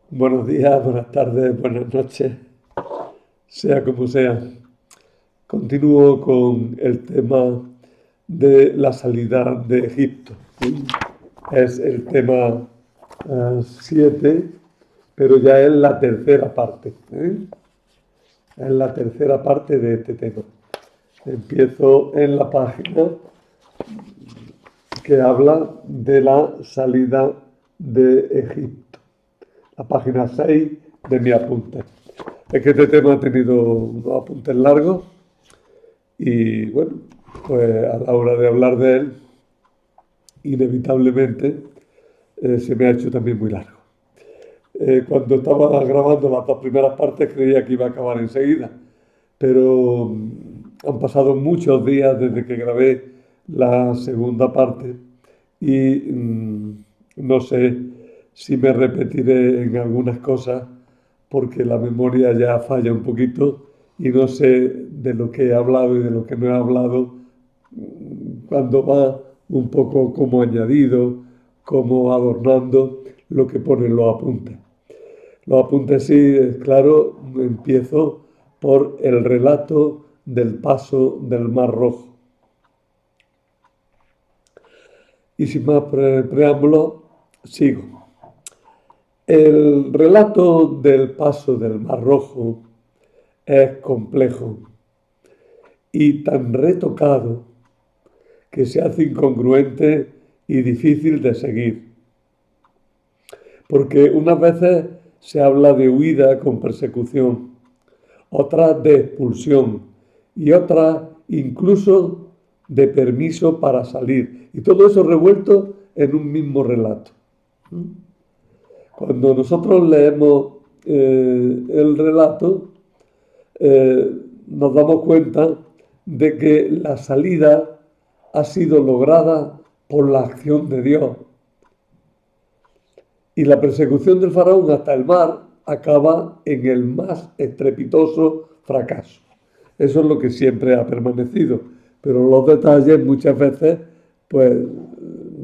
Buenos días, buenas tardes, buenas noches, sea como sea. Continúo con el tema de la salida de Egipto. Es el tema 7, pero ya es la tercera parte. Es la tercera parte de este tema. Empiezo en la página que habla de la salida de Egipto. La página 6 de mi apunte. Es que este tema ha tenido unos apuntes largos y bueno, pues a la hora de hablar de él, inevitablemente se me ha hecho también muy largo. Cuando estaba grabando las dos primeras partes creía que iba a acabar enseguida, pero han pasado muchos días desde que grabé la segunda parte y no sé si me repetiré en algunas cosas porque la memoria ya falla un poquito y no sé de lo que he hablado y de lo que no he hablado cuando va un poco como añadido, como adornando lo que ponen los apuntes. Los apuntes sí, claro, empiezo por el relato del paso del Mar Rojo. Y sin más preámbulo, sigo. El relato del paso del Mar Rojo es complejo y tan retocado que se hace incongruente y difícil de seguir. Porque unas veces se habla de huida con persecución, otras de expulsión y otras incluso de permiso para salir. Y todo eso revuelto en un mismo relato. Cuando nosotros leemos el relato, nos damos cuenta de que la salida ha sido lograda por la acción de Dios. Y la persecución del faraón hasta el mar acaba en el más estrepitoso fracaso. Eso es lo que siempre ha permanecido. Pero los detalles muchas veces pues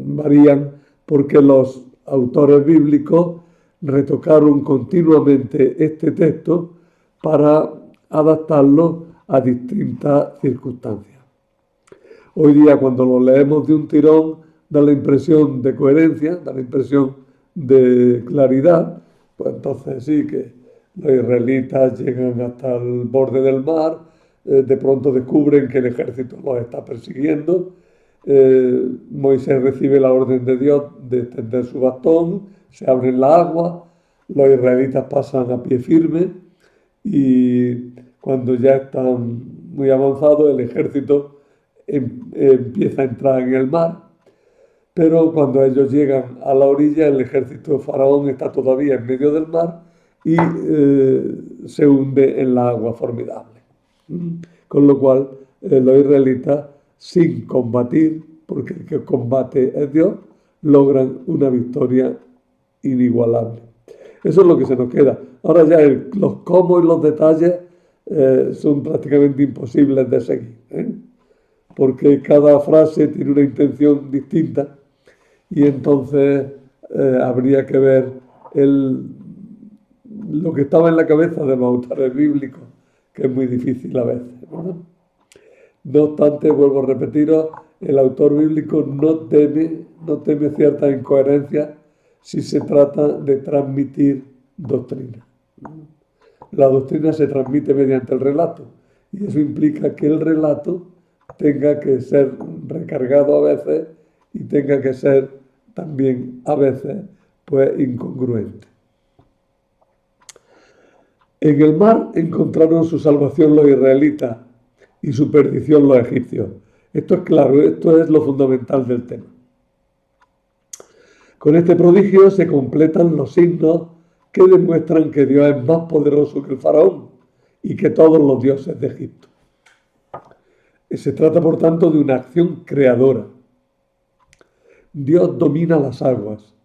varían porque los autores bíblicos retocaron continuamente este texto para adaptarlo a distintas circunstancias. Hoy día cuando lo leemos de un tirón da la impresión de coherencia, da la impresión de claridad, pues entonces sí que los israelitas llegan hasta el borde del mar, de pronto descubren que el ejército los está persiguiendo, Moisés recibe la orden de Dios de extender su bastón, se abre la agua, los israelitas pasan a pie firme y cuando ya están muy avanzados el ejército empieza a entrar en el mar, pero cuando ellos llegan a la orilla el ejército de Faraón está todavía en medio del mar y se hunde en la agua formidable. Con lo cual los israelitas, sin combatir, porque el que combate es Dios, logran una victoria inigualable. Eso es lo que se nos queda. Ahora ya los cómo y los detalles son prácticamente imposibles de seguir, porque cada frase tiene una intención distinta y entonces habría que ver lo que estaba en la cabeza de los autores bíblicos, que es muy difícil a veces, ¿verdad? No obstante, vuelvo a repetiros, el autor bíblico no teme ciertas incoherencias si se trata de transmitir doctrina. La doctrina se transmite mediante el relato y eso implica que el relato tenga que ser recargado a veces y tenga que ser también a veces pues incongruente. En el mar encontraron su salvación los israelitas y su perdición los egipcios. Esto es claro, esto es lo fundamental del tema. Con este prodigio se completan los signos que demuestran que Dios es más poderoso que el faraón y que todos los dioses de Egipto. Se trata, por tanto, de una acción creadora. Dios domina las aguas,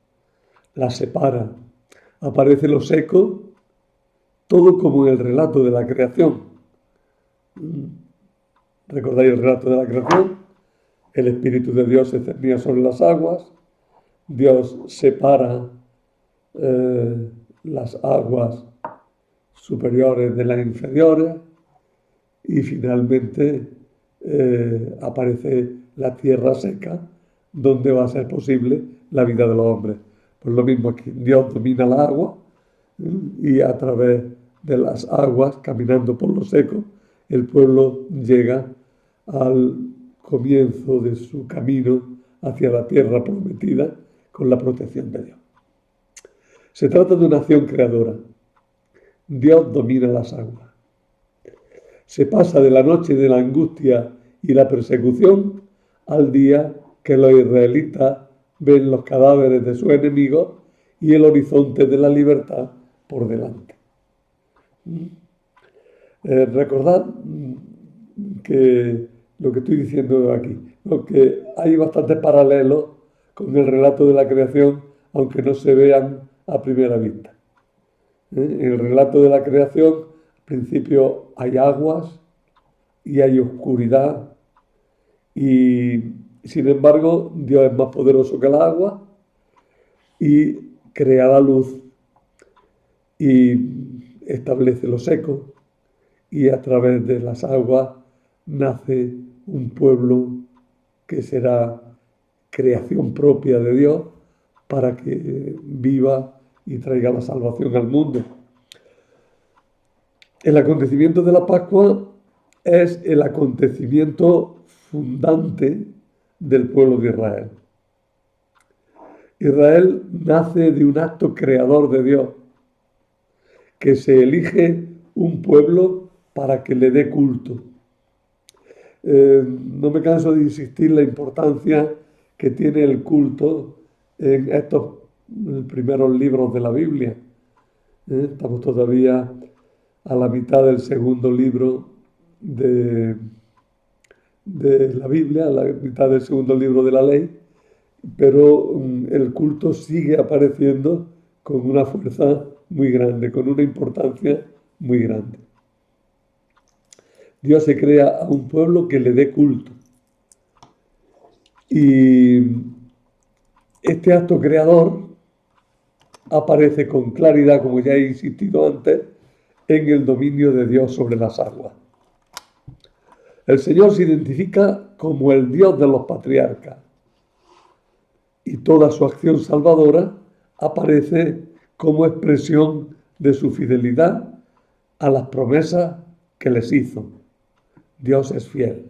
las separa, aparece lo seco, todo como en el relato de la creación. ¿Recordáis el relato de la creación? El Espíritu de Dios se cernía sobre las aguas, Dios separa las aguas superiores de las inferiores y finalmente aparece la tierra seca donde va a ser posible la vida de los hombres. Pues lo mismo aquí, Dios domina el agua y a través de las aguas, caminando por lo seco, el pueblo llega al comienzo de su camino hacia la tierra prometida con la protección de Dios. Se trata de una acción creadora. Dios domina las aguas. Se pasa de la noche de la angustia y la persecución al día que los israelitas ven los cadáveres de sus enemigos y el horizonte de la libertad por delante. Recordad que lo que estoy diciendo aquí, que hay bastantes paralelos con el relato de la creación, aunque no se vean a primera vista. En el relato de la creación, al principio hay aguas y hay oscuridad, y sin embargo Dios es más poderoso que el agua y crea la luz y establece lo seco, y a través de las aguas nace un pueblo que será creación propia de Dios para que viva y traiga la salvación al mundo. El acontecimiento de la Pascua es el acontecimiento fundante del pueblo de Israel. Israel nace de un acto creador de Dios, que se elige un pueblo para que le dé culto. No me canso de insistir en la importancia que tiene el culto en estos primeros libros de la Biblia. Estamos todavía a la mitad del segundo libro de la Biblia, a la mitad del segundo libro de la ley, pero el culto sigue apareciendo con una fuerza muy grande, con una importancia muy grande. Dios se crea a un pueblo que le dé culto. Y este acto creador aparece con claridad, como ya he insistido antes, en el dominio de Dios sobre las aguas. El Señor se identifica como el Dios de los patriarcas y toda su acción salvadora aparece como expresión de su fidelidad a las promesas que les hizo. Dios es fiel.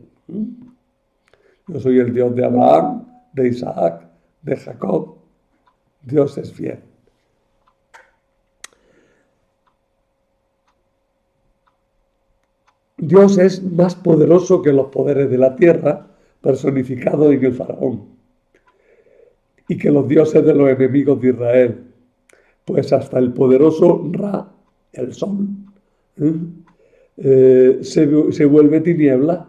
Yo soy el Dios de Abraham, de Isaac, de Jacob. Dios es fiel. Dios es más poderoso que los poderes de la tierra, personificados en el faraón, y que los dioses de los enemigos de Israel, pues hasta el poderoso Ra, el sol, se vuelve tiniebla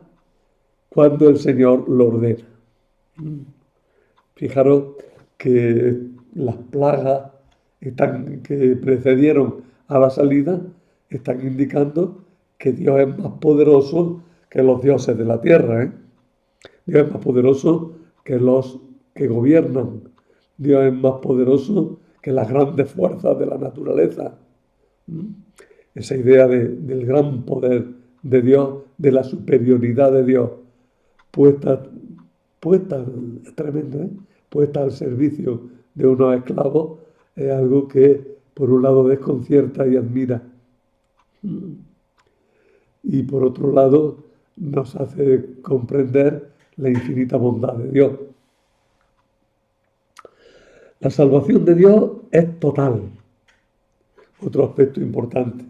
cuando el Señor lo ordena. Fijaros que las plagas que precedieron a la salida están indicando que Dios es más poderoso que los dioses de la tierra. Dios es más poderoso que los que gobiernan. Dios es más poderoso que las grandes fuerzas de la naturaleza. Esa idea del gran poder de Dios, de la superioridad de Dios, puesta tremendo, puesta al servicio de unos esclavos, es algo que por un lado desconcierta y admira. Y por otro lado nos hace comprender la infinita bondad de Dios. La salvación de Dios es total. Otro aspecto importante.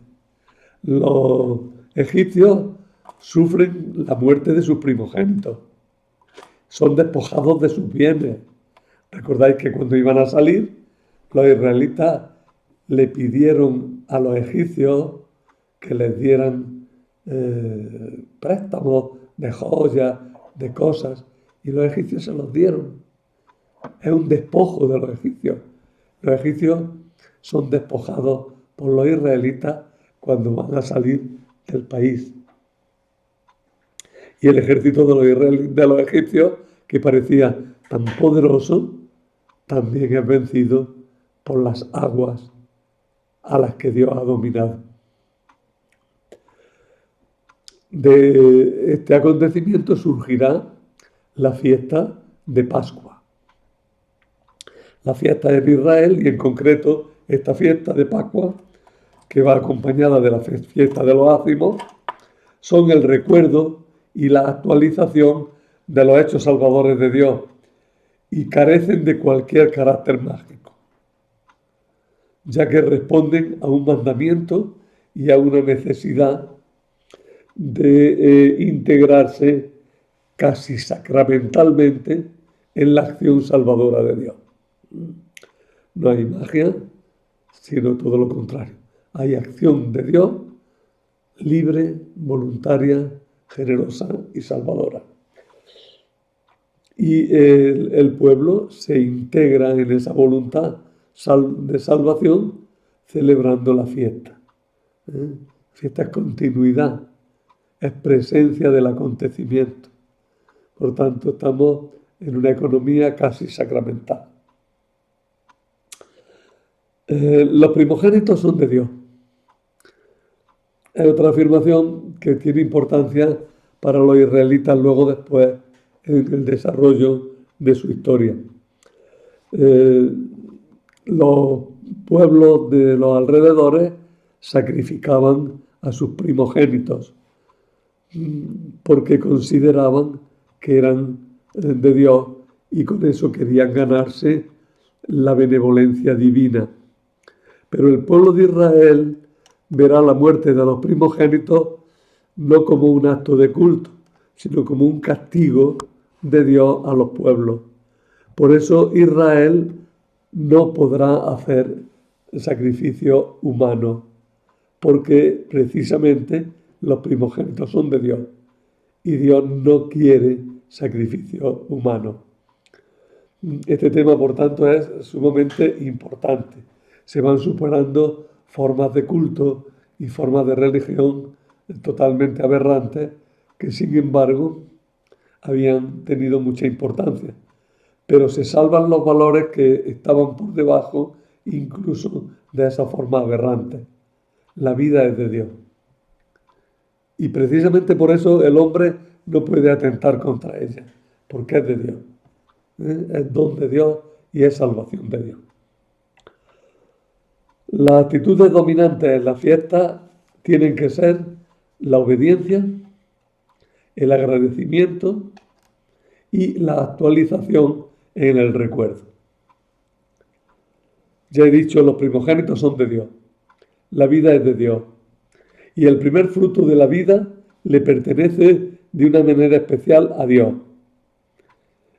Los egipcios sufren la muerte de sus primogénitos. Son despojados de sus bienes. Recordáis que cuando iban a salir, los israelitas le pidieron a los egipcios que les dieran préstamos de joyas, de cosas, y los egipcios se los dieron. Es un despojo de los egipcios. Los egipcios son despojados por los israelitas cuando van a salir del país. Y el ejército de los egipcios, que parecía tan poderoso, también es vencido por las aguas a las que Dios ha dominado. De este acontecimiento surgirá la fiesta de Pascua. La fiesta en Israel, y en concreto esta fiesta de Pascua, que va acompañada de la fiesta de los ácimos, son el recuerdo y la actualización de los hechos salvadores de Dios y carecen de cualquier carácter mágico, ya que responden a un mandamiento y a una necesidad de integrarse casi sacramentalmente en la acción salvadora de Dios. No hay magia, sino todo lo contrario. Hay acción de Dios libre, voluntaria, generosa y salvadora. Y el pueblo se integra en esa voluntad de salvación celebrando la fiesta. Fiesta es continuidad, es presencia del acontecimiento. Por tanto, estamos en una economía casi sacramental. Los primogénitos son de Dios. Es otra afirmación que tiene importancia para los israelitas luego después en el desarrollo de su historia. Los pueblos de los alrededores sacrificaban a sus primogénitos porque consideraban que eran de Dios y con eso querían ganarse la benevolencia divina. Pero el pueblo de Israel verá la muerte de los primogénitos no como un acto de culto, sino como un castigo de Dios a los pueblos. Por eso Israel no podrá hacer sacrificio humano, porque precisamente los primogénitos son de Dios y Dios no quiere sacrificio humano. Este tema, por tanto, es sumamente importante. Se van superando formas de culto y formas de religión totalmente aberrantes que, sin embargo, habían tenido mucha importancia. Pero se salvan los valores que estaban por debajo incluso de esa forma aberrante. La vida es de Dios. Y precisamente por eso el hombre no puede atentar contra ella, porque es de Dios. Es don de Dios y es salvación de Dios. Las actitudes dominantes en la fiesta tienen que ser la obediencia, el agradecimiento y la actualización en el recuerdo. Ya he dicho, los primogénitos son de Dios. La vida es de Dios. Y el primer fruto de la vida le pertenece de una manera especial a Dios.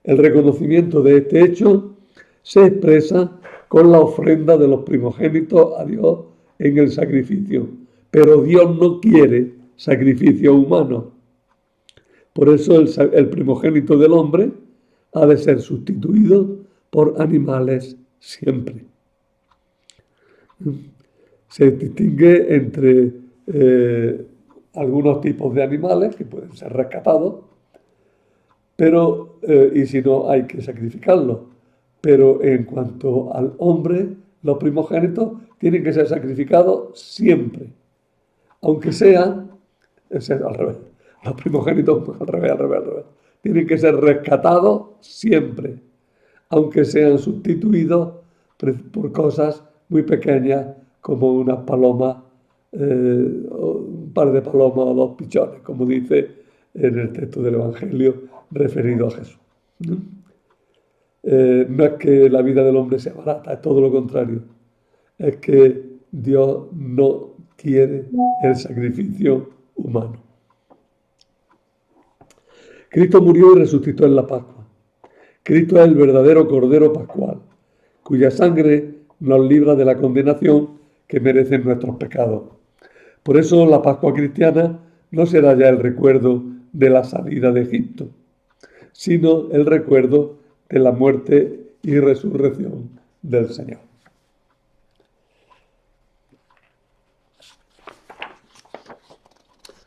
El reconocimiento de este hecho se expresa con la ofrenda de los primogénitos a Dios en el sacrificio. Pero Dios no quiere sacrificio humano. Por eso el primogénito del hombre ha de ser sustituido por animales siempre. Se distingue entre algunos tipos de animales que pueden ser rescatados, pero y si no hay que sacrificarlos. Pero en cuanto al hombre, los primogénitos tienen que ser sacrificados siempre, aunque sean, al revés, los primogénitos al revés. Tienen que ser rescatados siempre, aunque sean sustituidos por cosas muy pequeñas como unas palomas, un par de palomas o dos pichones, como dice en el texto del Evangelio referido a Jesús. No es que la vida del hombre sea barata, es todo lo contrario. Es que Dios no quiere el sacrificio humano. Cristo murió y resucitó en la Pascua. Cristo es el verdadero Cordero Pascual, cuya sangre nos libra de la condenación que merecen nuestros pecados. Por eso la Pascua cristiana no será ya el recuerdo de la salida de Egipto, sino el recuerdo de la muerte y resurrección del Señor.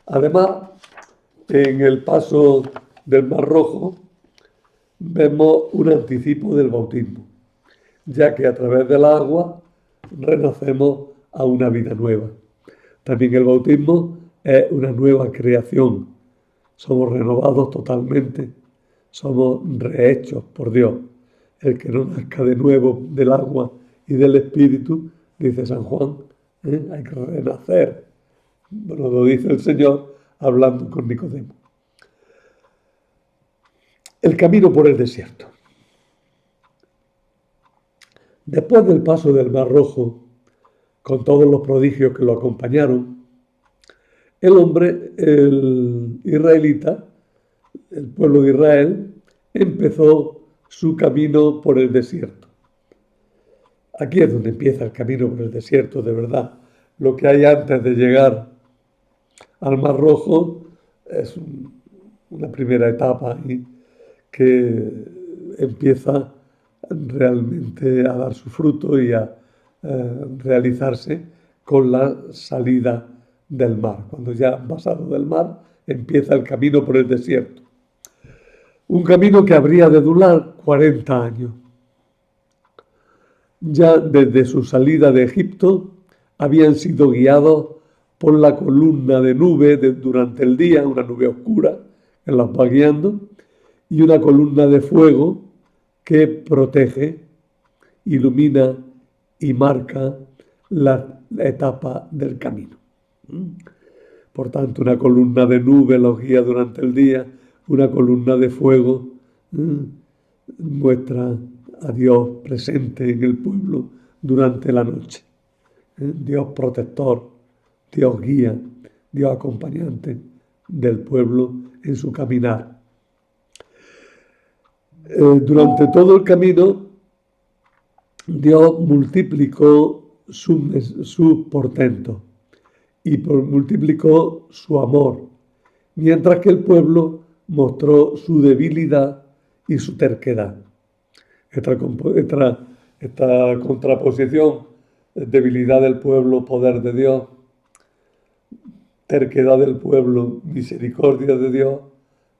Además, en el paso del Mar Rojo vemos un anticipo del bautismo, ya que a través del agua renacemos a una vida nueva. También el bautismo es una nueva creación. Somos renovados totalmente. Somos rehechos por Dios. El que no nazca de nuevo del agua y del Espíritu, dice San Juan, hay que renacer. Bueno, lo dice el Señor hablando con Nicodemo. El camino por el desierto. Después del paso del Mar Rojo, con todos los prodigios que lo acompañaron, el israelita, el pueblo de Israel, empezó su camino por el desierto. Aquí es donde empieza el camino por el desierto, de verdad. Lo que hay antes de llegar al Mar Rojo es una primera etapa que empieza realmente a dar su fruto y a realizarse con la salida del mar. Cuando ya han pasado del mar, empieza el camino por el desierto. Un camino que habría de durar 40 años. Ya desde su salida de Egipto habían sido guiados por la columna de nube durante el día, una nube oscura que los va guiando, y una columna de fuego que protege, ilumina y marca la etapa del camino. Por tanto, una columna de nube los guía durante el día, una columna de fuego muestra a Dios presente en el pueblo durante la noche. Dios protector, Dios guía, Dios acompañante del pueblo en su caminar. Durante todo el camino, Dios multiplicó sus portentos y multiplicó su amor, mientras que el pueblo mostró su debilidad y su terquedad. Esta contraposición, debilidad del pueblo, poder de Dios, terquedad del pueblo, misericordia de Dios,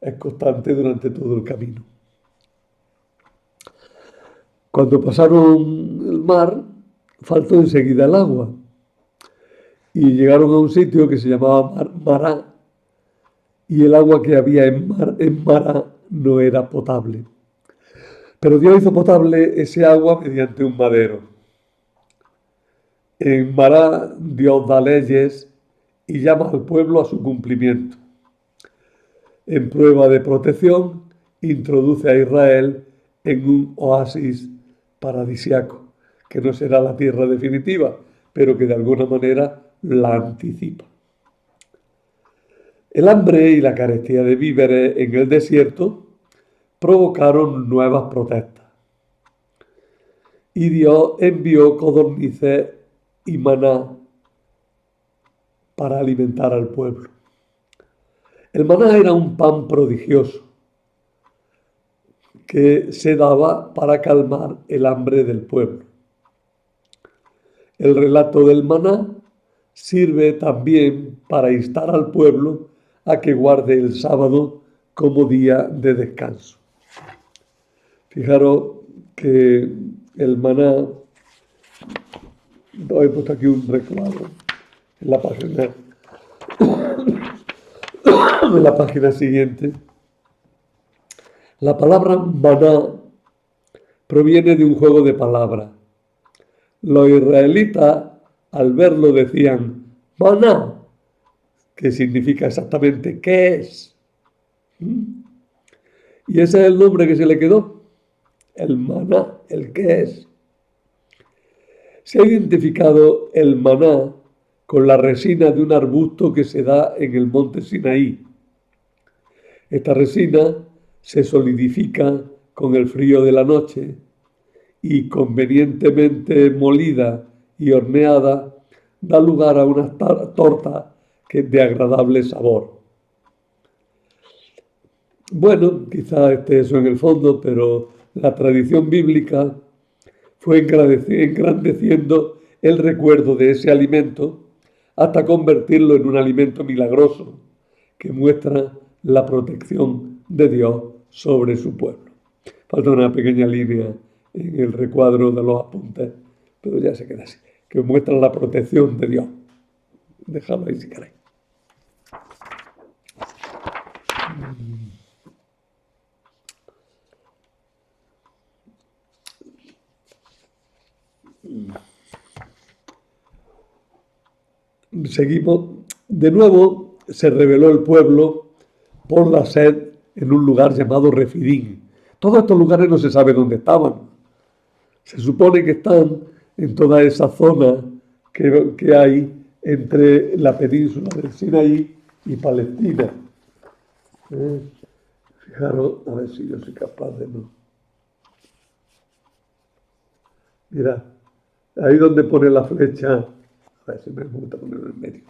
es constante durante todo el camino. Cuando pasaron el mar, faltó enseguida el agua y llegaron a un sitio que se llamaba Mará, y el agua que había en Mará no era potable. Pero Dios hizo potable ese agua mediante un madero. En Mará Dios da leyes y llama al pueblo a su cumplimiento. En prueba de protección, introduce a Israel en un oasis paradisiaco, que no será la tierra definitiva, pero que de alguna manera la anticipa. El hambre y la carestía de víveres en el desierto provocaron nuevas protestas. Y Dios envió codornices y maná para alimentar al pueblo. El maná era un pan prodigioso que se daba para calmar el hambre del pueblo. El relato del maná sirve también para instar al pueblo a que guarde el sábado como día de descanso. Fijaros que el maná, he puesto aquí un recuadro en la página siguiente. La palabra maná proviene de un juego de palabras. Los israelitas al verlo decían maná, que significa exactamente ¿qué es? Y ese es el nombre que se le quedó, el maná, el qué es. Se ha identificado el maná con la resina de un arbusto que se da en el monte Sinaí. Esta resina se solidifica con el frío de la noche y convenientemente molida y horneada da lugar a una torta de agradable sabor. Bueno, quizá esté eso en el fondo, pero la tradición bíblica fue engrandeciendo el recuerdo de ese alimento hasta convertirlo en un alimento milagroso que muestra la protección de Dios sobre su pueblo. Falta una pequeña línea en el recuadro de los apuntes, pero ya se queda así. que muestran la protección de Dios. Dejadlo ahí si queréis. Seguimos. De nuevo se rebeló el pueblo por la sed en un lugar llamado Refidín. Todos estos lugares no se sabe dónde estaban. Se supone que están en toda esa zona que hay entre la península del Sinaí y Palestina. Fijaros, a ver si yo soy capaz de no. Mira, ahí donde pone la flecha, a ver si me gusta ponerlo en medio.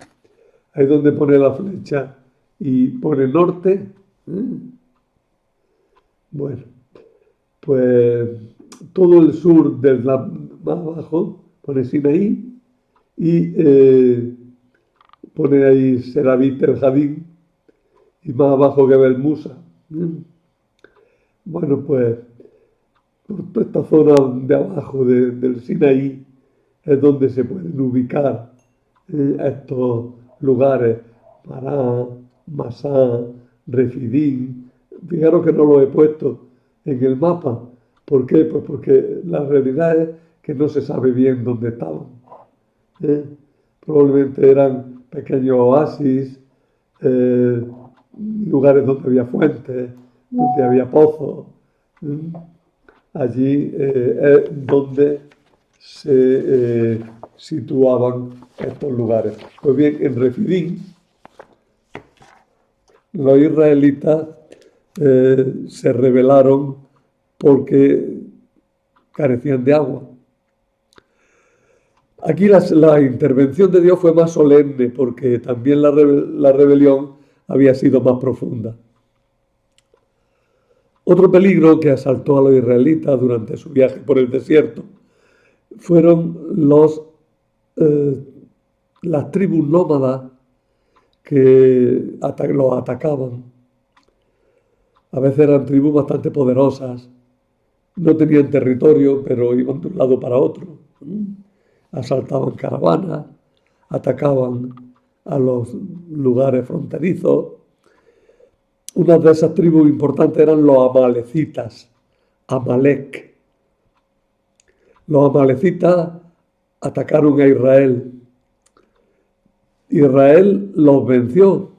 Ahí donde pone la flecha y pone norte. Bueno, pues todo el sur más abajo pone Sinaí y pone ahí Serabit el Jadín y más abajo Gebel Musa. Bueno, pues por toda esta zona de abajo del Sinaí es donde se pueden ubicar estos lugares, Pará, Masá, Refidín. Fijaros que no lo he puesto en el mapa. ¿Por qué? Pues porque la realidad es que no se sabe bien dónde estaban. Probablemente eran pequeños oasis, lugares donde había fuentes, donde había pozos. Allí es donde se situaban estos lugares. Pues bien, en Refidín, los israelitas se rebelaron porque carecían de agua. Aquí la intervención de Dios fue más solemne porque también la rebelión había sido más profunda. Otro peligro que asaltó a los israelitas durante su viaje por el desierto fueron las tribus nómadas que los atacaban. A veces eran tribus bastante poderosas, no tenían territorio, pero iban de un lado para otro. Asaltaban caravanas, atacaban a los lugares fronterizos. Una de esas tribus importantes eran los amalecitas, Amalek. Los amalecitas atacaron a Israel. Israel los venció,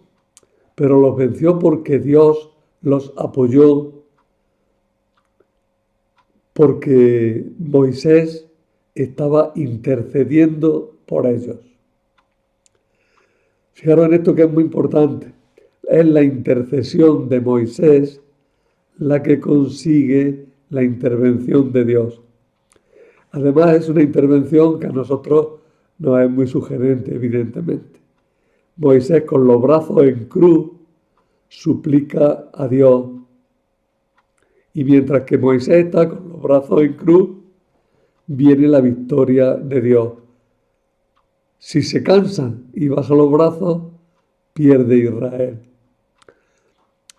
pero los venció porque Dios los apoyó, porque Moisés estaba intercediendo por ellos. Fijaros en esto que es muy importante. Es la intercesión de Moisés la que consigue la intervención de Dios. Además, es una intervención que a nosotros nos es muy sugerente, evidentemente. Moisés, con los brazos en cruz, suplica a Dios. Y mientras que Moisés está con los brazos en cruz, viene la victoria de Dios. Si se cansan y bajan los brazos, pierde Israel.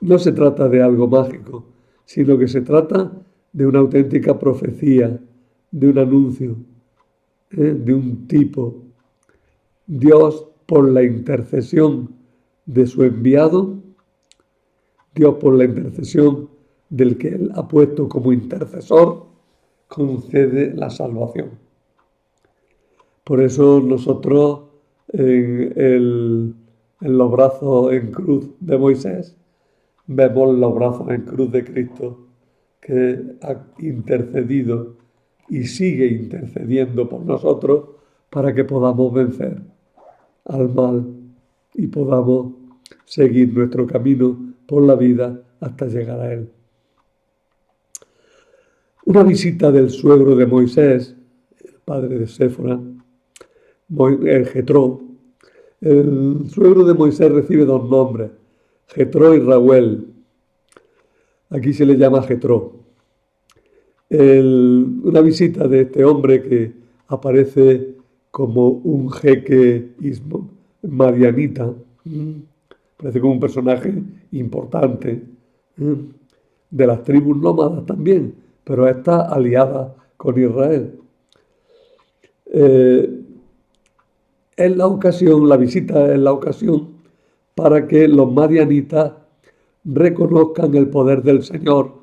No se trata de algo mágico, sino que se trata de una auténtica profecía, de un anuncio, de un tipo. Dios, por la intercesión de su enviado, Dios, por la intercesión del que Él ha puesto como intercesor, concede la salvación. Por eso nosotros en los brazos en cruz de Moisés vemos los brazos en cruz de Cristo, que ha intercedido y sigue intercediendo por nosotros para que podamos vencer al mal y podamos seguir nuestro camino por la vida hasta llegar a Él. Una visita del suegro de Moisés, el padre de Séfora, Jetró. El suegro de Moisés recibe dos nombres, Jetró y Reuel. Aquí se le llama Jetró. Una visita de este hombre que aparece como un jeque madianita, parece como un personaje importante, de las tribus nómadas también, pero está aliada con Israel. la visita es la ocasión para que los madianitas reconozcan el poder del Señor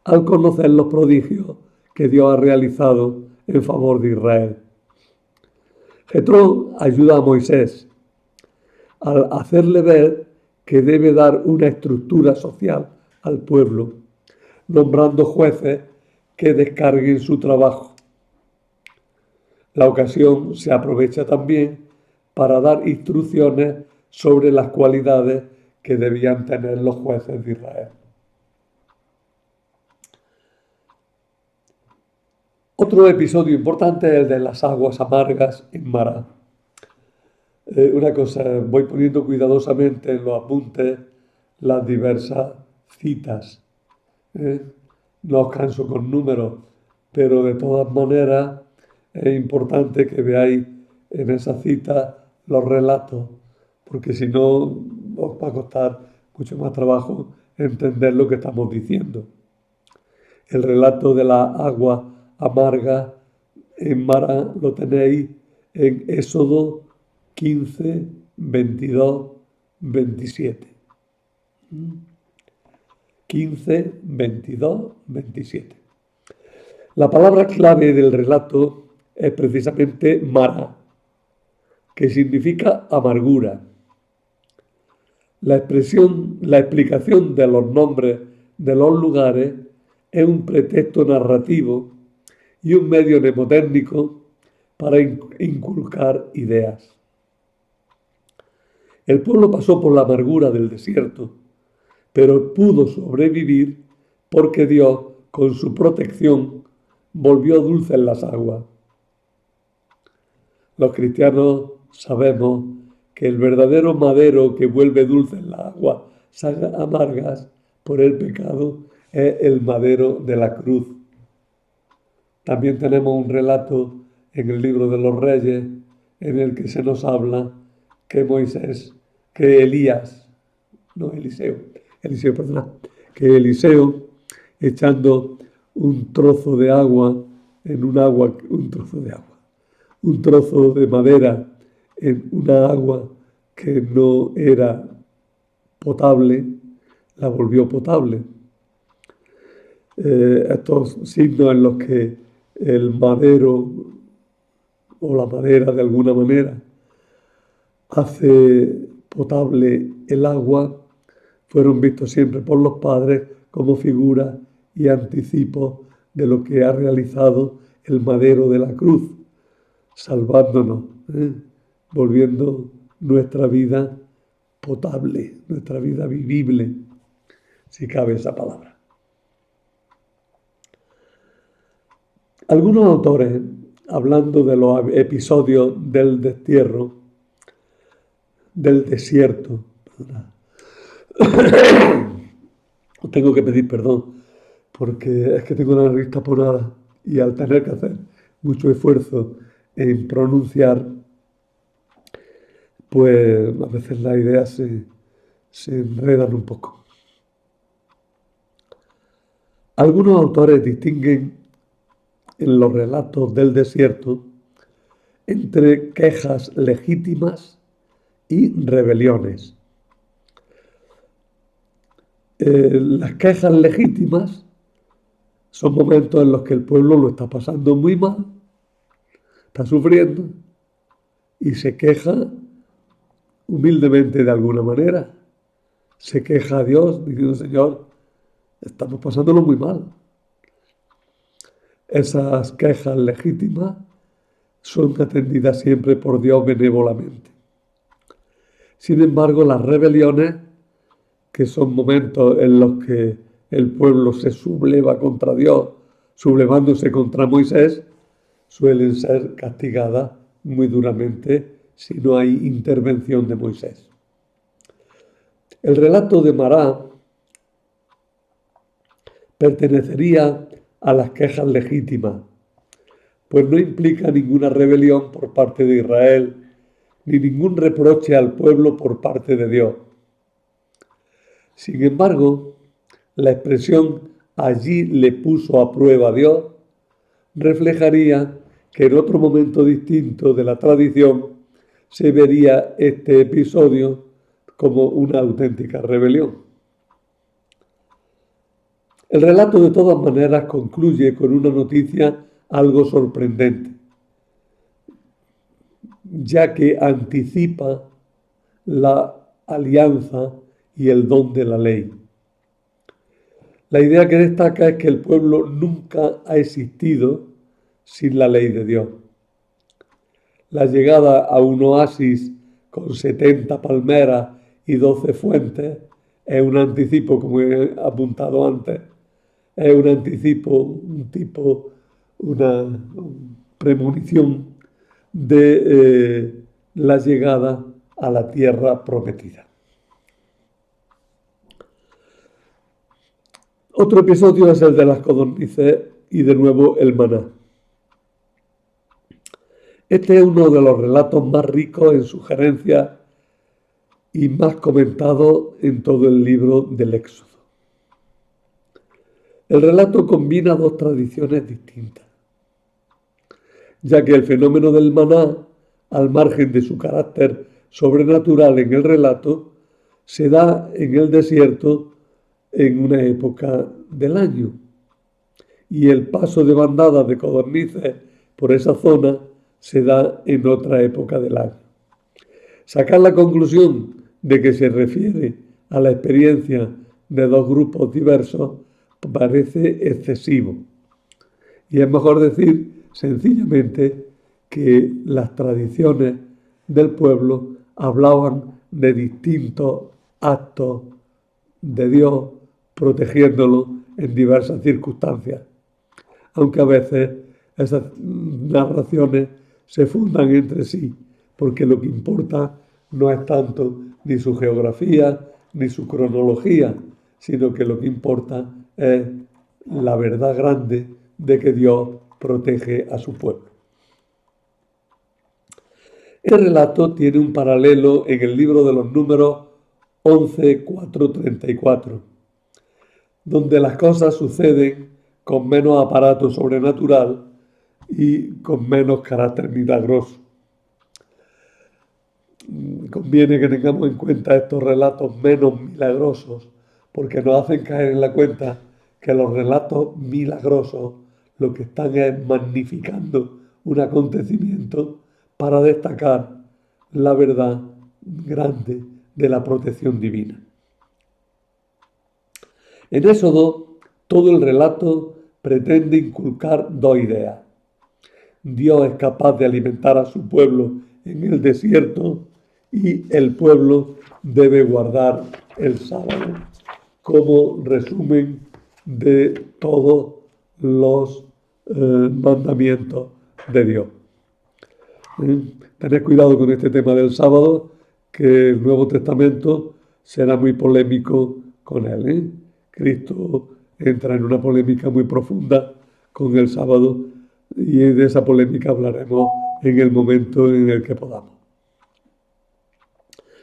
al conocer los prodigios que Dios ha realizado en favor de Israel. Jetro ayuda a Moisés al hacerle ver que debe dar una estructura social al pueblo, nombrando jueces que descarguen su trabajo. La ocasión se aprovecha también para dar instrucciones sobre las cualidades que debían tener los jueces de Israel. Otro episodio importante es el de las aguas amargas en Mará. Una cosa, voy poniendo cuidadosamente en los apuntes las diversas citas. No os canso con números, pero de todas maneras es importante que veáis en esa cita los relatos, porque si no os va a costar mucho más trabajo entender lo que estamos diciendo. El relato de la agua amarga en Mará lo tenéis en Éxodo 15, 22, 27. 15, 22, 27. La palabra clave del relato es precisamente Mará, que significa amargura. La explicación de los nombres de los lugares es un pretexto narrativo y un medio mnemotécnico para inculcar ideas. El pueblo pasó por la amargura del desierto, pero pudo sobrevivir porque Dios, con su protección, volvió dulces las aguas. Los cristianos sabemos que el verdadero madero que vuelve dulces las aguas amargas por el pecado es el madero de la cruz. También tenemos un relato en el libro de los Reyes en el que se nos habla que Eliseo, echando un trozo de madera en una agua que no era potable, la volvió potable. Estos signos en los que el madero o la madera de alguna manera hace potable el agua fueron vistos siempre por los padres como figura y anticipo de lo que ha realizado el madero de la cruz, salvándonos, volviendo nuestra vida potable, nuestra vida vivible, si cabe esa palabra. Algunos autores, hablando de los episodios del destierro, del desierto, os tengo que pedir perdón, porque es que tengo la nariz taponada y al tener que hacer mucho esfuerzo en pronunciar, pues a veces las ideas se enredan un poco. Algunos autores distinguen en los relatos del desierto entre quejas legítimas y rebeliones. Las quejas legítimas son momentos en los que el pueblo lo está pasando muy mal, está sufriendo y se queja humildemente de alguna manera. Se queja a Dios diciendo: Señor, estamos pasándolo muy mal. Esas quejas legítimas son atendidas siempre por Dios benévolamente. Sin embargo, las rebeliones, que son momentos en los que el pueblo se subleva contra Dios, sublevándose contra Moisés, suelen ser castigadas muy duramente si no hay intervención de Moisés. El relato de Mará pertenecería a las quejas legítimas, pues no implica ninguna rebelión por parte de Israel, ni ningún reproche al pueblo por parte de Dios. Sin embargo, la expresión "allí le puso a prueba Dios" reflejaría que en otro momento distinto de la tradición se vería este episodio como una auténtica rebelión. El relato de todas maneras concluye con una noticia algo sorprendente, ya que anticipa la alianza y el don de la ley. La idea que destaca es que el pueblo nunca ha existido sin la ley de Dios. La llegada a un oasis con 70 palmeras y 12 fuentes es un anticipo, como he apuntado antes, es un anticipo, una premonición de la llegada a la tierra prometida. Otro episodio es el de las codornices y de nuevo el maná. Este es uno de los relatos más ricos en sugerencias y más comentados en todo el libro del Éxodo. El relato combina dos tradiciones distintas, ya que el fenómeno del maná, al margen de su carácter sobrenatural en el relato, se da en el desierto en una época del año, y el paso de bandadas de codornices por esa zona se da en otra época del año. Sacar la conclusión de que se refiere a la experiencia de dos grupos diversos parece excesivo. Y es mejor decir sencillamente que las tradiciones del pueblo hablaban de distintos actos de Dios protegiéndolo en diversas circunstancias, aunque a veces esas narraciones se fundan entre sí, porque lo que importa no es tanto ni su geografía ni su cronología, sino que lo que importa es la verdad grande de que Dios protege a su pueblo. El relato tiene un paralelo en el libro de los Números 11:4-34, donde las cosas suceden con menos aparato sobrenatural y con menos carácter milagroso. Conviene que tengamos en cuenta estos relatos menos milagrosos, porque nos hacen caer en la cuenta que los relatos milagrosos lo que están es magnificando un acontecimiento para destacar la verdad grande de la protección divina. En Éxodo, todo el relato pretende inculcar dos ideas. Dios es capaz de alimentar a su pueblo en el desierto y el pueblo debe guardar el sábado, como resumen de todos los mandamientos de Dios. Tened cuidado con este tema del sábado, que el Nuevo Testamento será muy polémico con él. Cristo entra en una polémica muy profunda con el sábado y de esa polémica hablaremos en el momento en el que podamos.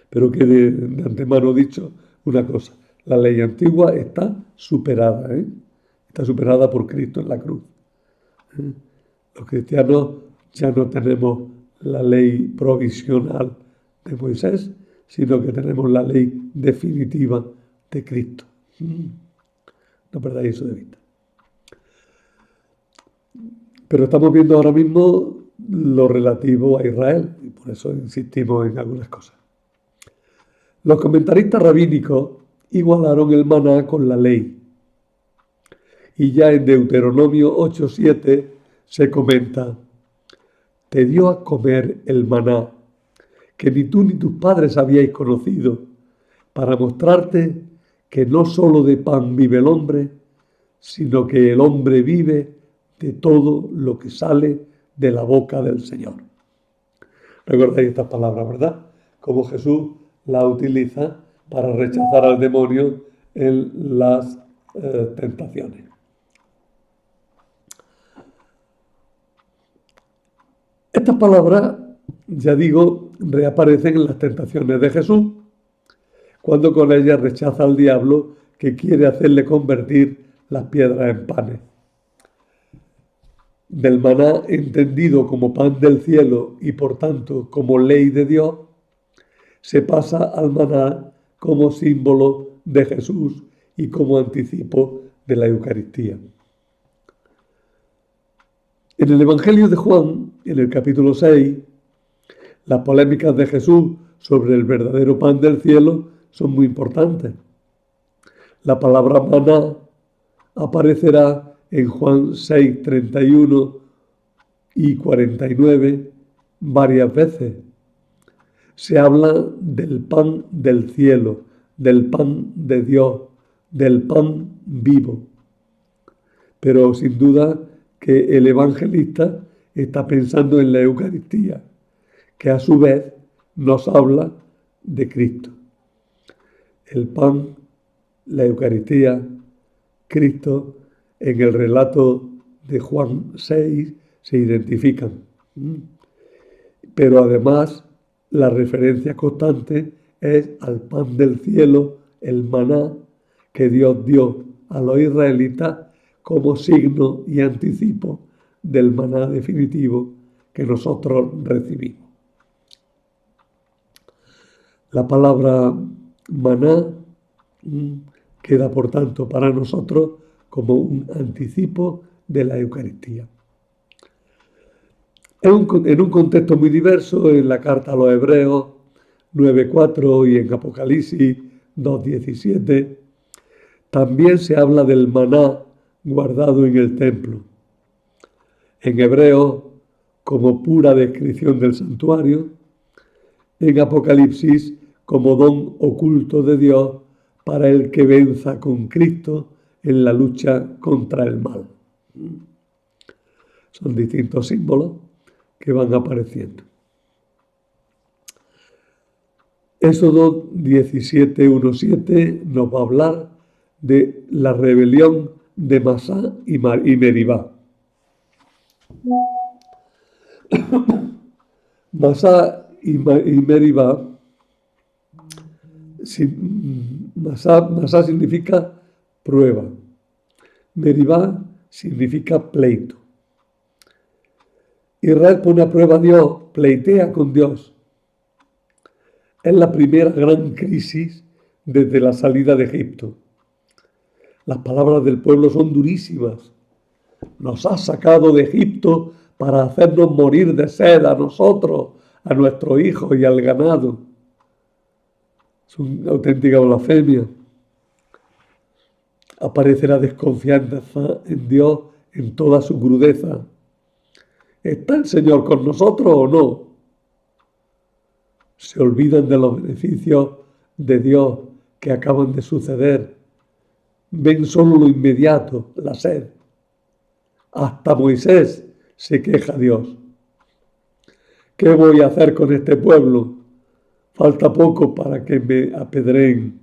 Pero que de antemano dicho una cosa, la ley antigua está superada, está superada por Cristo en la cruz. Los cristianos ya no tenemos la ley provisional de Moisés, sino que tenemos la ley definitiva de Cristo. No perdáis eso de vista. Pero estamos viendo ahora mismo lo relativo a Israel, y por eso insistimos en algunas cosas. Los comentaristas rabínicos igualaron el maná con la ley. Y ya en Deuteronomio 8:7 se comenta: te dio a comer el maná, que ni tú ni tus padres habíais conocido, para mostrarte que no solo de pan vive el hombre, sino que el hombre vive de todo lo que sale de la boca del Señor. Recordáis estas palabras, ¿verdad? Como Jesús las utiliza para rechazar al demonio en las tentaciones. Estas palabras, ya digo, reaparecen en las tentaciones de Jesús, cuando con ellas rechaza al diablo que quiere hacerle convertir las piedras en panes. del maná entendido como pan del cielo y por tanto como ley de Dios, se pasa al maná como símbolo de Jesús y como anticipo de la Eucaristía. En el Evangelio de Juan, en el capítulo 6, las polémicas de Jesús sobre el verdadero pan del cielo son muy importantes. La palabra maná aparecerá en Juan 6, 31 y 49 varias veces. Se habla del pan del cielo, del pan de Dios, del pan vivo. Pero sin duda que el evangelista está pensando en la Eucaristía, que a su vez nos habla de Cristo. El pan, la Eucaristía, Cristo, en el relato de Juan 6 se identifican. Pero además la referencia constante es al pan del cielo, el maná que Dios dio a los israelitas como signo y anticipo del maná definitivo que nosotros recibimos. La palabra maná queda, por tanto, para nosotros como un anticipo de la Eucaristía. En un contexto muy diverso, en la carta a los Hebreos 9:4 y en Apocalipsis 2:17, también se habla del maná guardado en el templo. En Hebreos, como pura descripción del santuario, en Apocalipsis, como don oculto de Dios para el que venza con Cristo en la lucha contra el mal. Son distintos símbolos que van apareciendo. Éxodo 17:1-7 nos va a hablar de la rebelión de Masá y Meribá. Masá y Meribá, Masá significa prueba, Meribá significa pleito. Israel pone a prueba a Dios, pleitea con Dios. Es la primera gran crisis desde la salida de Egipto. Las palabras del pueblo son durísimas. Nos has sacado de Egipto para hacernos morir de sed a nosotros, a nuestros hijos y al ganado. Es una auténtica blasfemia. Aparece la desconfianza en Dios en toda su crudeza. ¿Está el Señor con nosotros o no? Se olvidan de los beneficios de Dios que acaban de suceder. Ven solo lo inmediato, la sed. Hasta Moisés se queja a Dios. ¿Qué voy a hacer con este pueblo? Falta poco para que me apedreen.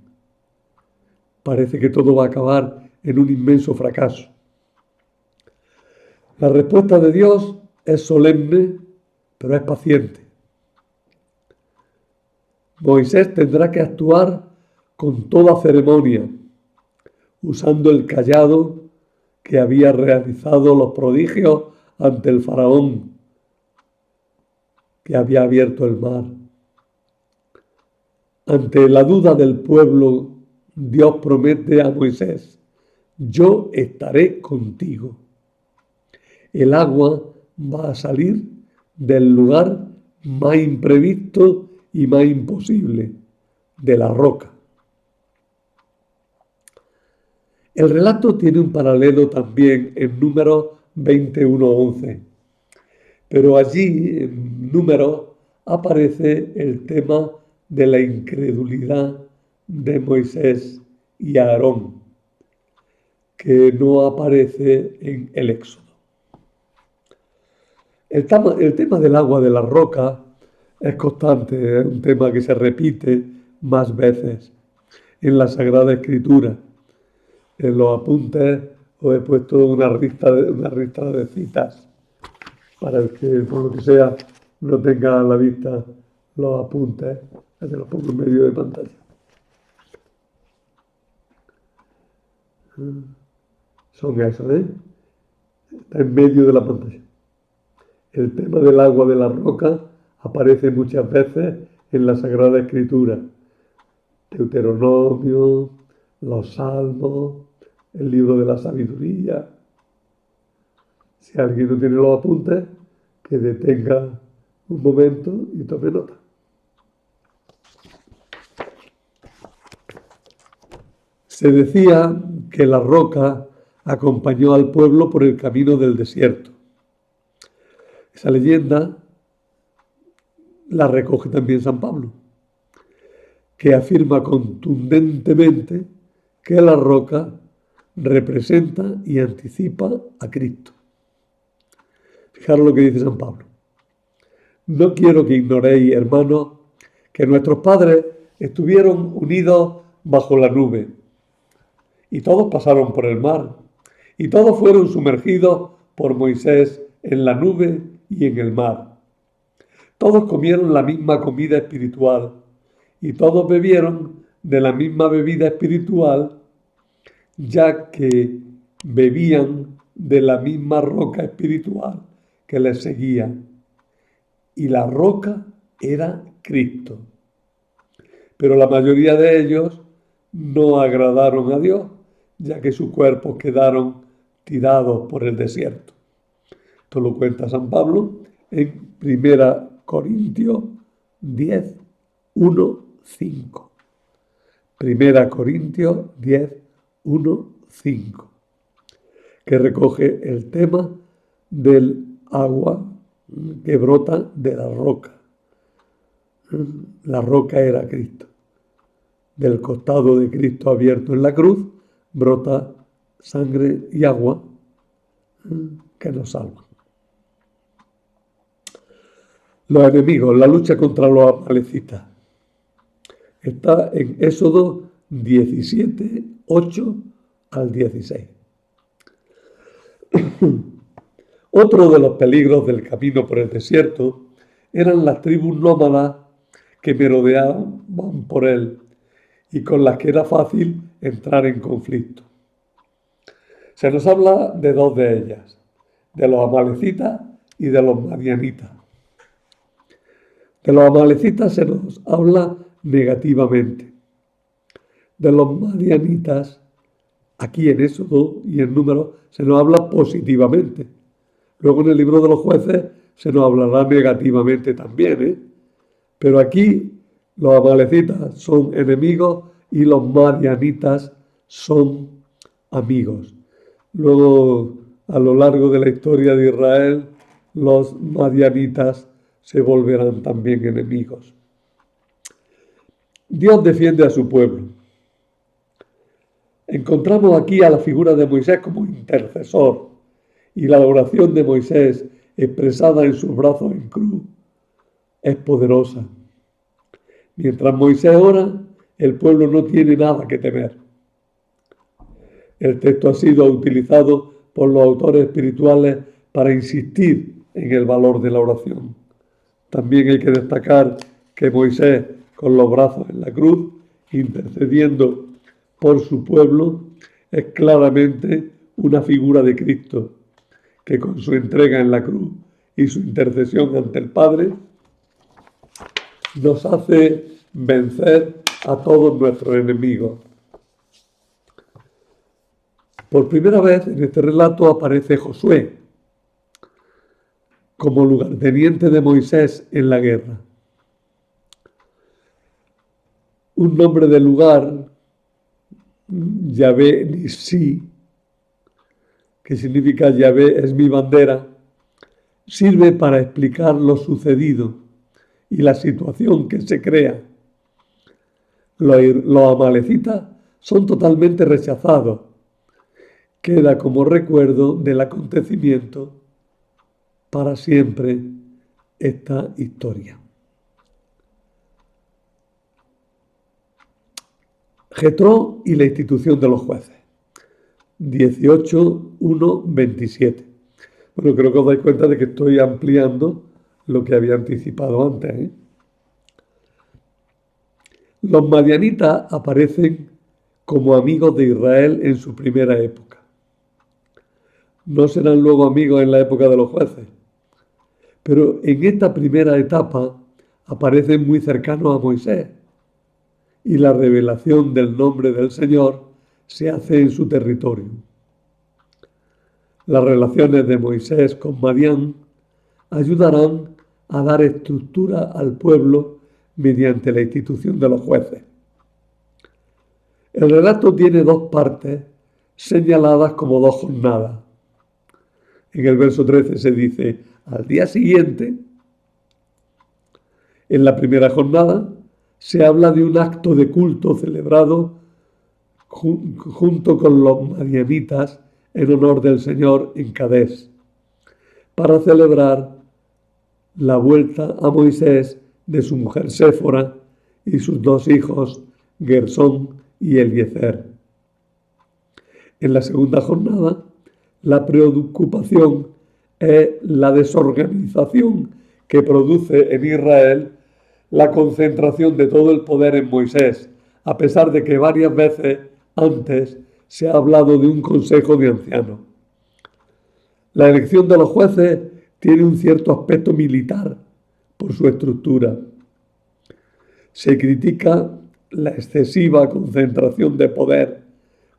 Parece que todo va a acabar en un inmenso fracaso. La respuesta de Dios es solemne, pero es paciente. Moisés tendrá que actuar con toda ceremonia, usando el cayado que había realizado los prodigios ante el faraón, que había abierto el mar. Ante la duda del pueblo, Dios promete a Moisés: yo estaré contigo. El agua va a salir del lugar más imprevisto y más imposible, de la roca. El relato tiene un paralelo también en Números 21:11, pero allí en Números aparece el tema de la incredulidad de Moisés y Aarón, que no aparece en el Éxodo. El tema del agua de la roca es constante, es un tema que se repite más veces en la Sagrada Escritura. En los apuntes os he puesto una lista de citas para el que, por lo que sea, no tenga a la vista los apuntes. Te los pongo en medio de pantalla. Son esos, ¿eh? está en medio de la pantalla. El tema del agua de la roca aparece muchas veces en la Sagrada Escritura. Deuteronomio, los Salmos, el libro de la sabiduría. Si alguien no tiene los apuntes, que detenga un momento y tome nota. Se decía que la roca acompañó al pueblo por el camino del desierto. Esa leyenda la recoge también San Pablo, que afirma contundentemente que la roca representa y anticipa a Cristo. Fijaros lo que dice San Pablo. No quiero que ignoréis, hermanos, que nuestros padres estuvieron unidos bajo la nube, y todos pasaron por el mar, y todos fueron sumergidos por Moisés en la nube y en el mar. Todos comieron la misma comida espiritual, y todos bebieron de la misma bebida espiritual, ya que bebían de la misma roca espiritual que les seguía. Y la roca era Cristo. Pero la mayoría de ellos no agradaron a Dios, ya que sus cuerpos quedaron tirados por el desierto. Esto lo cuenta San Pablo en 1 Corintios 10, 1, 5. 1 Corintios 10, 1, 5, que recoge el tema del agua que brota de la roca. La roca era Cristo. Del costado de Cristo abierto en la cruz brota sangre y agua que nos salvan. Los enemigos, la lucha contra los amalecitas. Está en Éxodo 17, 8 al 16. Otro de los peligros del camino por el desierto eran las tribus nómadas que merodeaban por él y con las que era fácil entrar en conflicto. Se nos habla de dos de ellas, de los amalecitas y de los madianitas. De los amalecitas se nos habla negativamente. De los madianitas, aquí en Éxodo y en Números, se nos habla positivamente. Luego en el libro de los jueces se nos hablará negativamente también, Pero aquí los amalecitas son enemigos y los madianitas son amigos. Luego, a lo largo de la historia de Israel, los madianitas se volverán también enemigos. Dios defiende a su pueblo. Encontramos aquí a la figura de Moisés como intercesor y la oración de Moisés expresada en sus brazos en cruz es poderosa. Mientras Moisés ora, el pueblo no tiene nada que temer. El texto ha sido utilizado por los autores espirituales para insistir en el valor de la oración. También hay que destacar que Moisés, con los brazos en la cruz, intercediendo por su pueblo, es claramente una figura de Cristo, que con su entrega en la cruz y su intercesión ante el Padre, nos hace vencer a todos nuestros enemigos. Por primera vez en este relato aparece Josué como lugarteniente de Moisés en la guerra. Un nombre del lugar, Yahvé Nisí, que significa Yahvé es mi bandera, sirve para explicar lo sucedido y la situación que se crea. Los amalecitas son totalmente rechazados. Queda como recuerdo del acontecimiento para siempre esta historia. Jetró y la institución de los jueces. 18:1-27. Bueno, creo que os dais cuenta de que estoy ampliando lo que había anticipado antes. Los madianitas aparecen como amigos de Israel en su primera época. no serán luego amigos en la época de los jueces. Pero en esta primera etapa aparecen muy cercanos a Moisés y la revelación del nombre del Señor se hace en su territorio. Las relaciones de Moisés con Madián ayudarán a dar estructura al pueblo mediante la institución de los jueces. El relato tiene dos partes señaladas como dos jornadas. En el verso 13 se dice, al día siguiente, en la primera jornada, se habla de un acto de culto celebrado junto con los madianitas en honor del Señor en Cadés, para celebrar la vuelta a Moisés de su mujer Séfora y sus dos hijos, Gersón y Eliezer. En la segunda jornada, la preocupación es la desorganización que produce en Israel la concentración de todo el poder en Moisés, a pesar de que varias veces antes se ha hablado de un consejo de ancianos. La elección de los jueces tiene un cierto aspecto militar por su estructura. Se critica la excesiva concentración de poder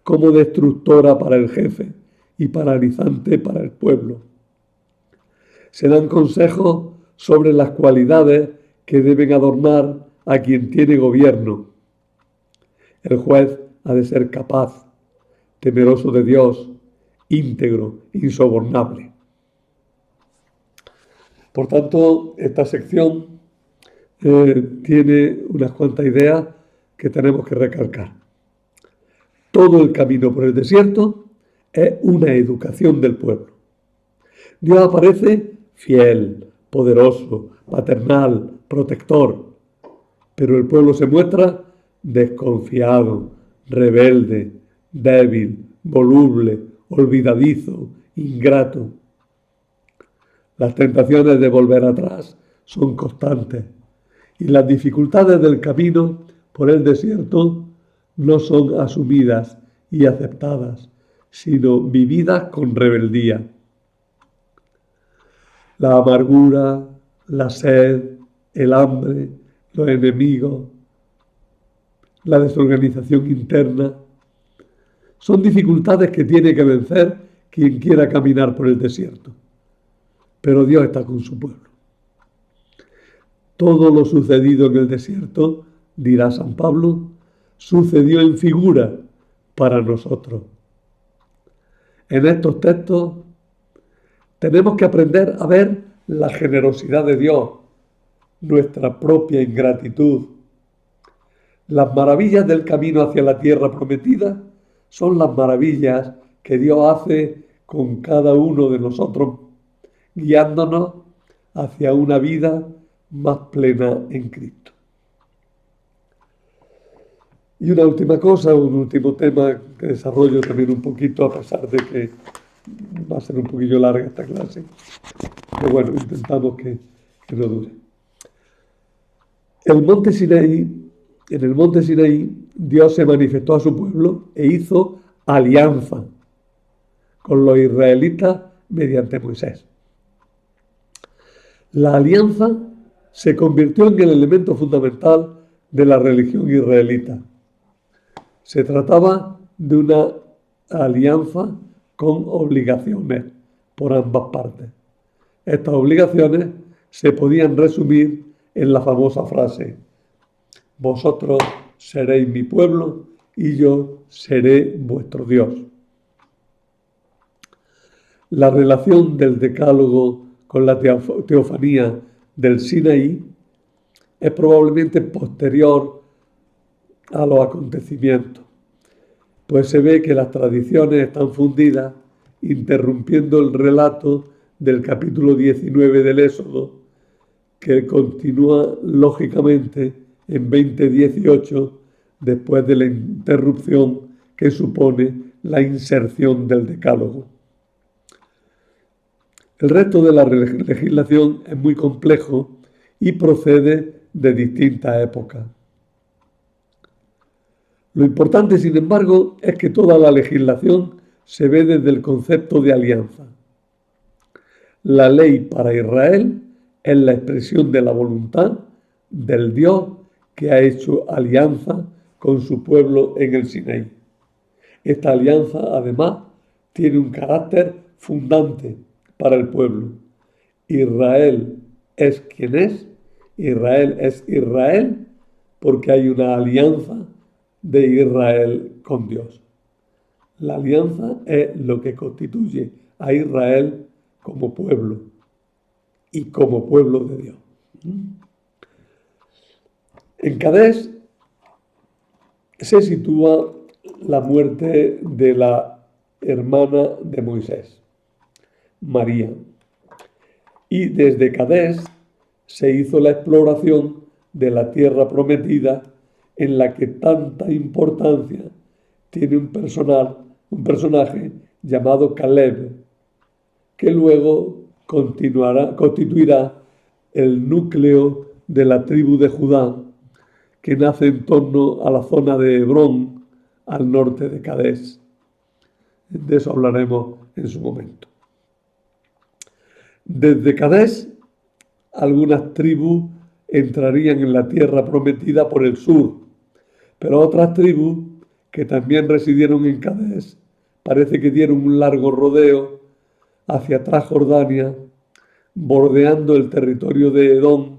como destructora para el jefe y paralizante para el pueblo. Se dan consejos sobre las cualidades que deben adornar a quien tiene gobierno. El juez ha de ser capaz, temeroso de Dios, íntegro, insobornable. Por tanto, esta sección tiene unas cuantas ideas que tenemos que recalcar. Todo el camino por el desierto es una educación del pueblo. Dios aparece fiel, poderoso, paternal, protector, pero el pueblo se muestra desconfiado, rebelde, débil, voluble, olvidadizo, ingrato. Las tentaciones de volver atrás son constantes y las dificultades del camino por el desierto no son asumidas y aceptadas, sino vividas con rebeldía. La amargura, la sed, el hambre, los enemigos, la desorganización interna, son dificultades que tiene que vencer quien quiera caminar por el desierto. Pero Dios está con su pueblo. Todo lo sucedido en el desierto, dirá San Pablo, sucedió en figura para nosotros. En estos textos tenemos que aprender a ver la generosidad de Dios, nuestra propia ingratitud. Las maravillas del camino hacia la tierra prometida son las maravillas que Dios hace con cada uno de nosotros, guiándonos hacia una vida más plena en Cristo. Y una última cosa, un último tema que desarrollo también un poquito, a pesar de que va a ser un poquillo larga esta clase, pero bueno, intentamos que no dure. En el monte Sinaí, Dios se manifestó a su pueblo e hizo alianza con los israelitas mediante Moisés. La alianza se convirtió en el elemento fundamental de la religión israelita. Se trataba de una alianza con obligaciones por ambas partes. Estas obligaciones se podían resumir en la famosa frase: vosotros seréis mi pueblo y yo seré vuestro Dios. La relación del Decálogo con la teofanía del Sinaí es probablemente posterior a los acontecimientos, pues se ve que las tradiciones están fundidas, interrumpiendo el relato del capítulo 19 del Éxodo, que continúa lógicamente en 20:18, después de la interrupción que supone la inserción del Decálogo. El resto de la legislación es muy complejo y procede de distintas épocas. Lo importante, sin embargo, es que toda la legislación se ve desde el concepto de alianza. La ley para Israel es la expresión de la voluntad del Dios que ha hecho alianza con su pueblo en el Sinaí. Esta alianza, además, tiene un carácter fundante para el pueblo. Israel es quien es Israel porque hay una alianza de Israel con Dios. La alianza es lo que constituye a Israel como pueblo y como pueblo de Dios. En Cadés se sitúa la muerte de la hermana de Moisés, María. Y desde Cadés se hizo la exploración de la tierra prometida en la que tanta importancia tiene un personaje llamado Caleb, que luego constituirá el núcleo de la tribu de Judá, que nace en torno a la zona de Hebrón, al norte de Cadés. De eso hablaremos en su momento. Desde Cadés, algunas tribus entrarían en la tierra prometida por el sur, pero otras tribus que también residieron en Cadés parece que dieron un largo rodeo hacia Transjordania, bordeando el territorio de Edom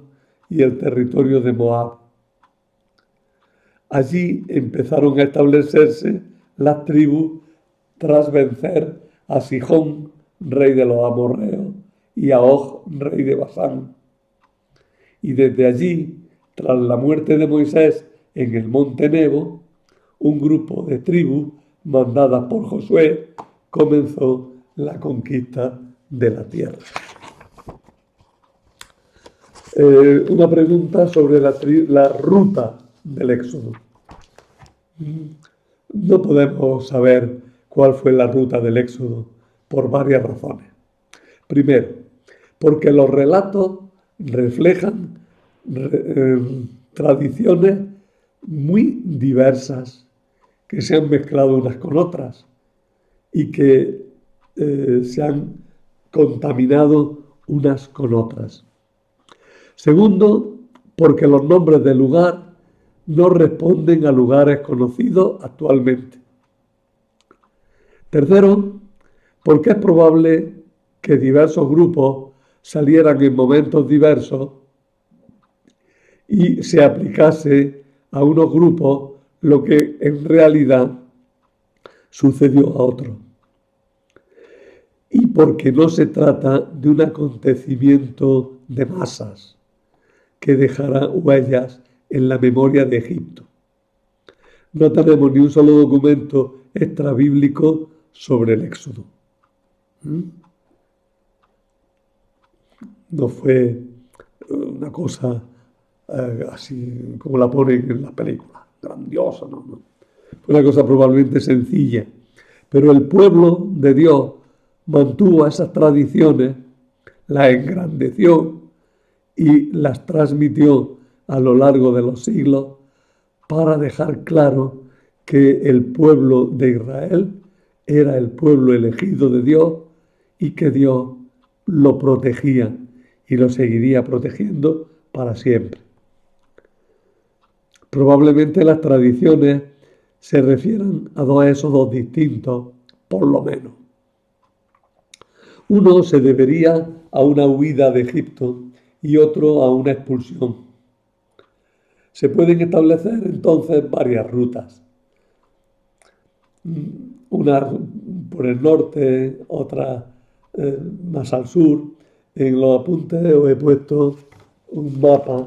y el territorio de Moab. Allí empezaron a establecerse las tribus tras vencer a Sihón, rey de los amorreos, y a Og, rey de Basán. Y desde allí, tras la muerte de Moisés en el monte Nebo, un grupo de tribus mandadas por Josué comenzó la conquista de la tierra. Una pregunta sobre la ruta del Éxodo. No podemos saber cuál fue la ruta del Éxodo por varias razones. Primero, porque los relatos reflejan tradiciones muy diversas que se han mezclado unas con otras y que se han contaminado unas con otras. Segundo, porque los nombres del lugar no responden a lugares conocidos actualmente. Tercero, porque es probable que diversos grupos salieran en momentos diversos y se aplicase a unos grupos lo que en realidad sucedió a otros. Y porque no se trata de un acontecimiento de masas que dejará huellas en la memoria de Egipto. No tenemos ni un solo documento extrabíblico sobre el Éxodo. No fue una cosa así como la ponen en las películas, grandiosa, no. Fue una cosa probablemente sencilla, pero el pueblo de Dios mantuvo esas tradiciones, las engrandeció y las transmitió a lo largo de los siglos para dejar claro que el pueblo de Israel era el pueblo elegido de Dios y que Dios lo protegía y lo seguiría protegiendo para siempre. Probablemente las tradiciones se refieran a esos dos distintos, por lo menos. Uno se debería a una huida de Egipto y otro a una expulsión. Se pueden establecer entonces varias rutas. Una por el norte, otra más al sur. En los apuntes os he puesto un mapa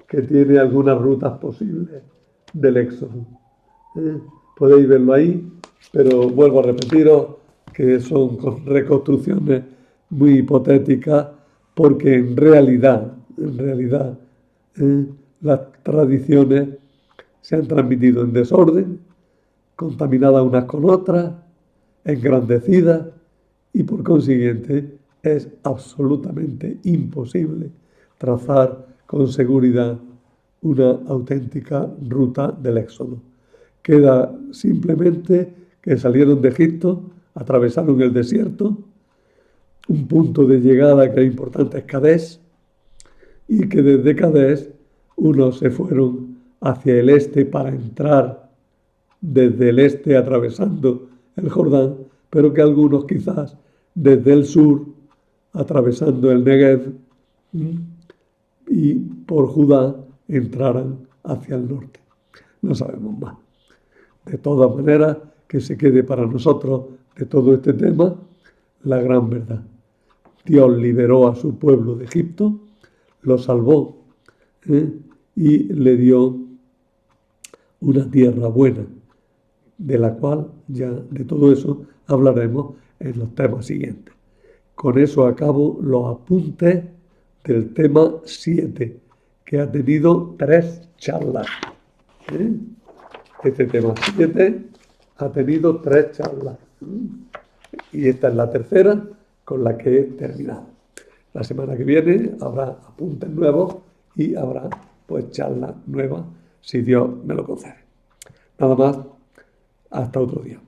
que tiene algunas rutas posibles del Éxodo. Podéis verlo ahí, pero vuelvo a repetiros que son reconstrucciones muy hipotéticas porque en realidad las tradiciones se han transmitido en desorden, contaminadas unas con otras, engrandecidas, y por consiguiente es absolutamente imposible trazar con seguridad una auténtica ruta del Éxodo. Queda simplemente que salieron de Egipto, atravesaron el desierto, un punto de llegada que es importante es Cadés, y que desde Cadés unos se fueron hacia el este para entrar desde el este atravesando el Jordán, pero que algunos quizás desde el sur, atravesando el Negev y por Judá, entraran hacia el norte. No sabemos más. De todas maneras, que se quede para nosotros de todo este tema la gran verdad. Dios liberó a su pueblo de Egipto, lo salvó y le dio una tierra buena, de la cual ya de todo eso hablaremos en los temas siguientes. Con eso acabo los apuntes del tema 7, que ha tenido 3 charlas. Este tema 7 ha tenido 3 charlas. Y esta es la tercera con la que he terminado. La semana que viene habrá apuntes nuevos y habrá pues charlas nuevas, si Dios me lo concede. Nada más, hasta otro día.